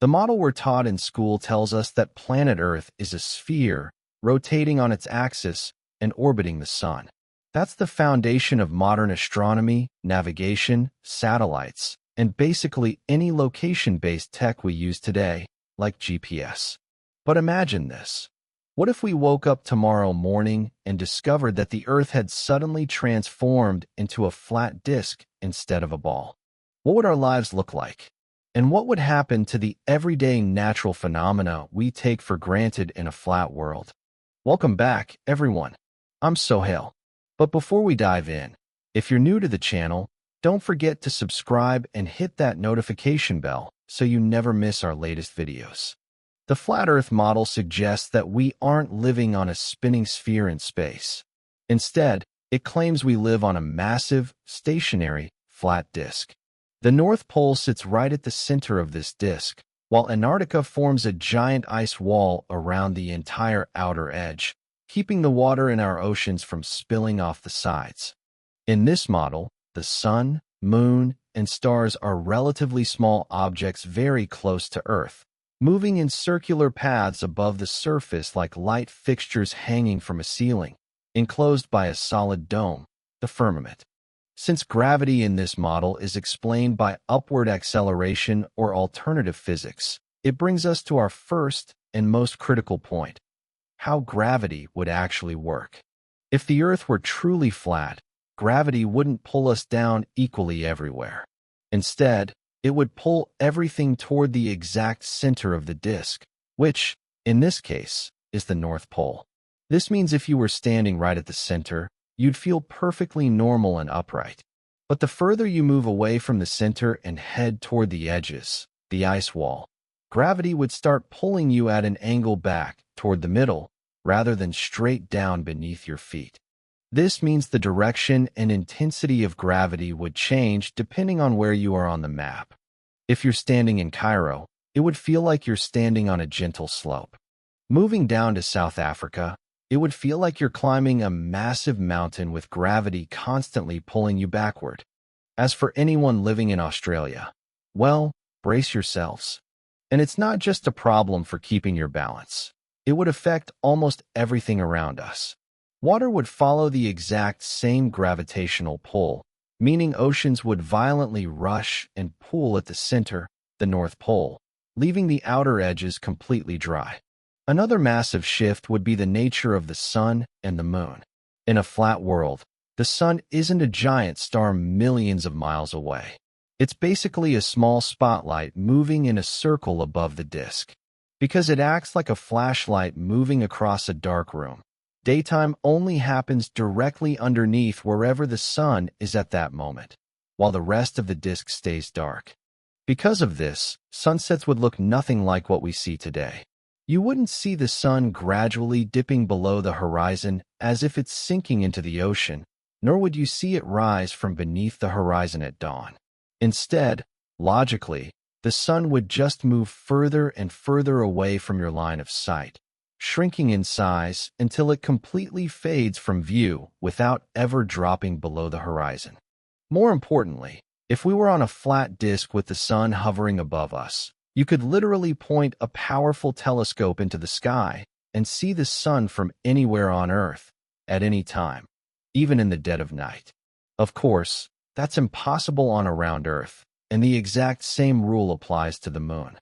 The model we're taught in school tells us that planet Earth is a sphere, rotating on its axis and orbiting the sun. That's the foundation of modern astronomy, navigation, satellites, and basically any location-based tech we use today, like GPS. But imagine this. What if we woke up tomorrow morning and discovered that the Earth had suddenly transformed into a flat disk instead of a ball? What would our lives look like? And what would happen to the everyday natural phenomena we take for granted in a flat world? Welcome back, everyone. I'm Sohail. But before we dive in, if you're new to the channel, don't forget to subscribe and hit that notification bell so you never miss our latest videos. The flat Earth model suggests that we aren't living on a spinning sphere in space. Instead, it claims we live on a massive, stationary, flat disk. The North Pole sits right at the center of this disk, while Antarctica forms a giant ice wall around the entire outer edge, keeping the water in our oceans from spilling off the sides. In this model, the sun, moon, and stars are relatively small objects very close to Earth, moving in circular paths above the surface like light fixtures hanging from a ceiling, enclosed by a solid dome, the firmament. Since gravity in this model is explained by upward acceleration or alternative physics, it brings us to our first and most critical point: how gravity would actually work. If the Earth were truly flat, gravity wouldn't pull us down equally everywhere. Instead, it would pull everything toward the exact center of the disk, which, in this case, is the North Pole. This means if you were standing right at the center, you'd feel perfectly normal and upright. But the further you move away from the center and head toward the edges, the ice wall, gravity would start pulling you at an angle back toward the middle rather than straight down beneath your feet. This means the direction and intensity of gravity would change depending on where you are on the map. If you're standing in Cairo, it would feel like you're standing on a gentle slope. Moving down to South Africa, it would feel like you're climbing a massive mountain with gravity constantly pulling you backward. As for anyone living in Australia, well, brace yourselves. And it's not just a problem for keeping your balance. It would affect almost everything around us. Water would follow the exact same gravitational pull, meaning oceans would violently rush and pool at the center, the North Pole, leaving the outer edges completely dry. Another massive shift would be the nature of the sun and the moon. In a flat world, the sun isn't a giant star millions of miles away. It's basically a small spotlight moving in a circle above the disk. Because it acts like a flashlight moving across a dark room, daytime only happens directly underneath wherever the sun is at that moment, while the rest of the disk stays dark. Because of this, sunsets would look nothing like what we see today. You wouldn't see the sun gradually dipping below the horizon as if it's sinking into the ocean, nor would you see it rise from beneath the horizon at dawn. Instead, logically, the sun would just move further and further away from your line of sight, shrinking in size until it completely fades from view without ever dropping below the horizon. More importantly, if we were on a flat disk with the sun hovering above us, you could literally point a powerful telescope into the sky and see the sun from anywhere on Earth, at any time, even in the dead of night. Of course, that's impossible on a round Earth, and the exact same rule applies to the moon.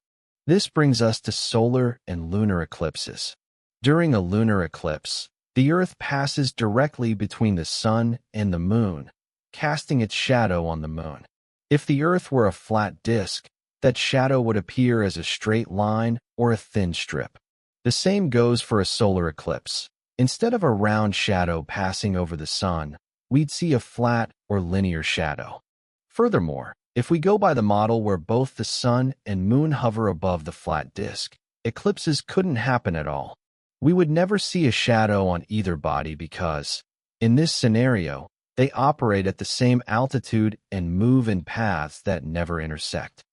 This brings us to solar and lunar eclipses. During a lunar eclipse, the Earth passes directly between the sun and the moon, casting its shadow on the moon. If the Earth were a flat disk, that shadow would appear as a straight line or a thin strip. The same goes for a solar eclipse. Instead of a round shadow passing over the sun, we'd see a flat or linear shadow. Furthermore, if we go by the model where both the sun and moon hover above the flat disk, eclipses couldn't happen at all. We would never see a shadow on either body because, in this scenario, they operate at the same altitude and move in paths that never intersect.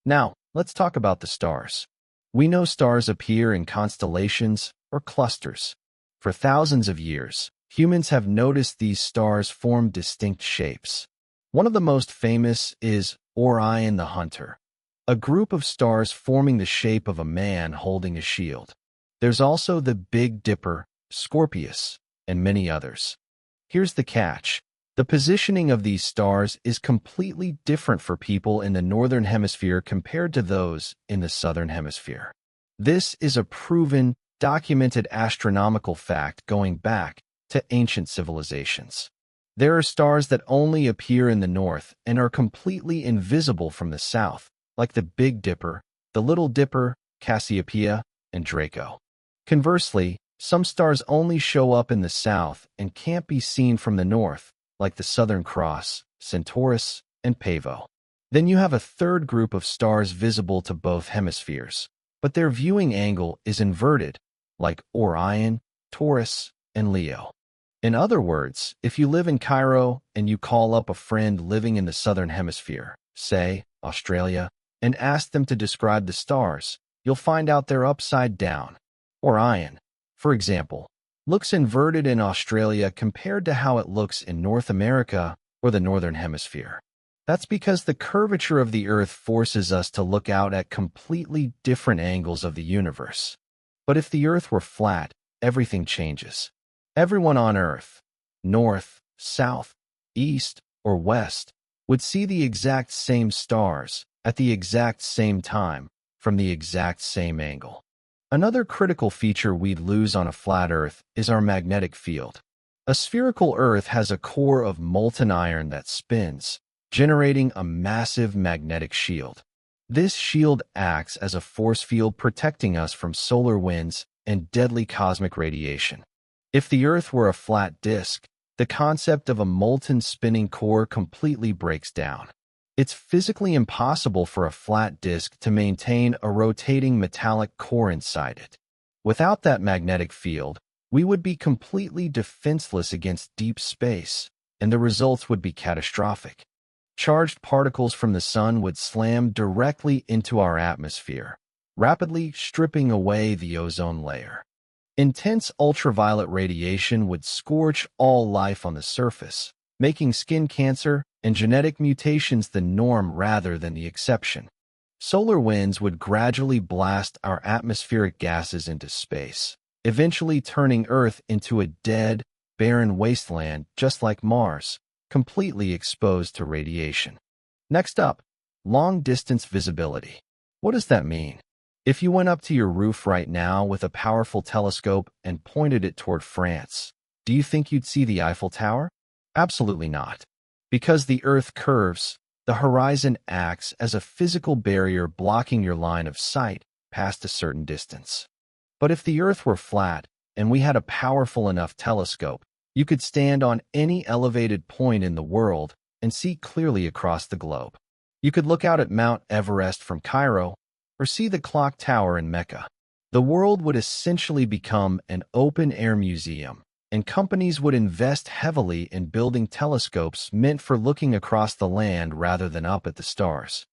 Now, let's talk about the stars. We know stars appear in constellations or clusters. For thousands of years, humans have noticed these stars form distinct shapes. One of the most famous is Orion the Hunter. a group of stars forming the shape of a man holding a shield. There's also the Big Dipper, Scorpius, and many others. Here's the catch. The positioning of these stars is completely different for people in the northern hemisphere compared to those in the southern hemisphere. This is a proven, documented astronomical fact going back to ancient civilizations. There are stars that only appear in the north and are completely invisible from the south, like the Big Dipper, the Little Dipper, Cassiopeia, and Draco. Conversely, some stars only show up in the south and can't be seen from the north, like the Southern Cross, Centaurus, and Pavo. Then you have a third group of stars visible to both hemispheres, but their viewing angle is inverted, like Orion, Taurus, and Leo. In other words, if you live in Cairo and you call up a friend living in the southern hemisphere, say, Australia, and ask them to describe the stars, you'll find out they're upside down. Orion, for example, looks inverted in Australia compared to how it looks in North America or the Northern Hemisphere. That's because the curvature of the Earth forces us to look out at completely different angles of the universe. But if the Earth were flat, everything changes. Everyone on Earth, north, south, east, or west, would see the exact same stars at the exact same time from the exact same angle. Another critical feature we'd lose on a flat Earth is our magnetic field. A spherical Earth has a core of molten iron that spins, generating a massive magnetic shield. This shield acts as a force field protecting us from solar winds and deadly cosmic radiation. If the Earth were a flat disk, the concept of a molten spinning core completely breaks down. It's physically impossible for a flat disk to maintain a rotating metallic core inside it. Without that magnetic field, we would be completely defenseless against deep space, and the results would be catastrophic. Charged particles from the sun would slam directly into our atmosphere, rapidly stripping away the ozone layer. Intense ultraviolet radiation would scorch all life on the surface, making skin cancer and genetic mutations the norm rather than the exception. Solar winds would gradually blast our atmospheric gases into space, eventually turning Earth into a dead, barren wasteland just like Mars, completely exposed to radiation. Next up, long-distance visibility. What does that mean? If you went up to your roof right now with a powerful telescope and pointed it toward France, do you think you'd see the Eiffel Tower? Absolutely not. Because the Earth curves, the horizon acts as a physical barrier blocking your line of sight past a certain distance. But if the Earth were flat and we had a powerful enough telescope, you could stand on any elevated point in the world and see clearly across the globe. You could look out at Mount Everest from Cairo or see the clock tower in Mecca. The world would essentially become an open-air museum, and companies would invest heavily in building telescopes meant for looking across the land rather than up at the stars.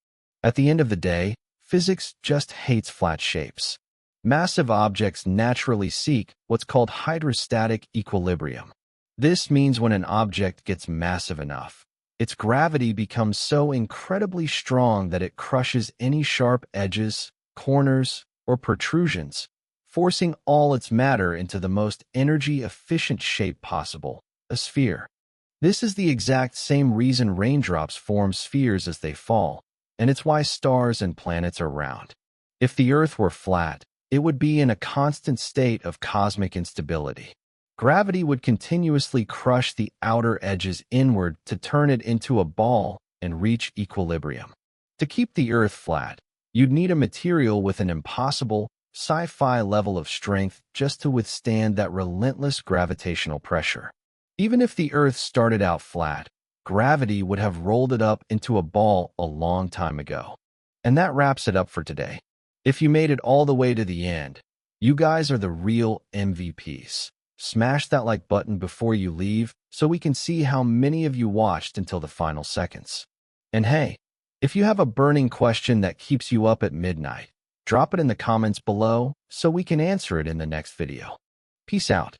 At the end of the day, physics just hates flat shapes. Massive objects naturally seek what's called hydrostatic equilibrium. This means when an object gets massive enough, its gravity becomes so incredibly strong that it crushes any sharp edges, corners, or protrusions, forcing all its matter into the most energy-efficient shape possible, a sphere. This is the exact same reason raindrops form spheres as they fall, and it's why stars and planets are round. If the Earth were flat, it would be in a constant state of cosmic instability. Gravity would continuously crush the outer edges inward to turn it into a ball and reach equilibrium. To keep the Earth flat, you'd need a material with an impossible, sci-fi level of strength just to withstand that relentless gravitational pressure. Even if the Earth started out flat, gravity would have rolled it up into a ball a long time ago. And that wraps it up for today. If you made it all the way to the end, you guys are the real MVPs. Smash that like button before you leave so we can see how many of you watched until the final seconds. And hey, if you have a burning question that keeps you up at midnight, drop it in the comments below so we can answer it in the next video. Peace out.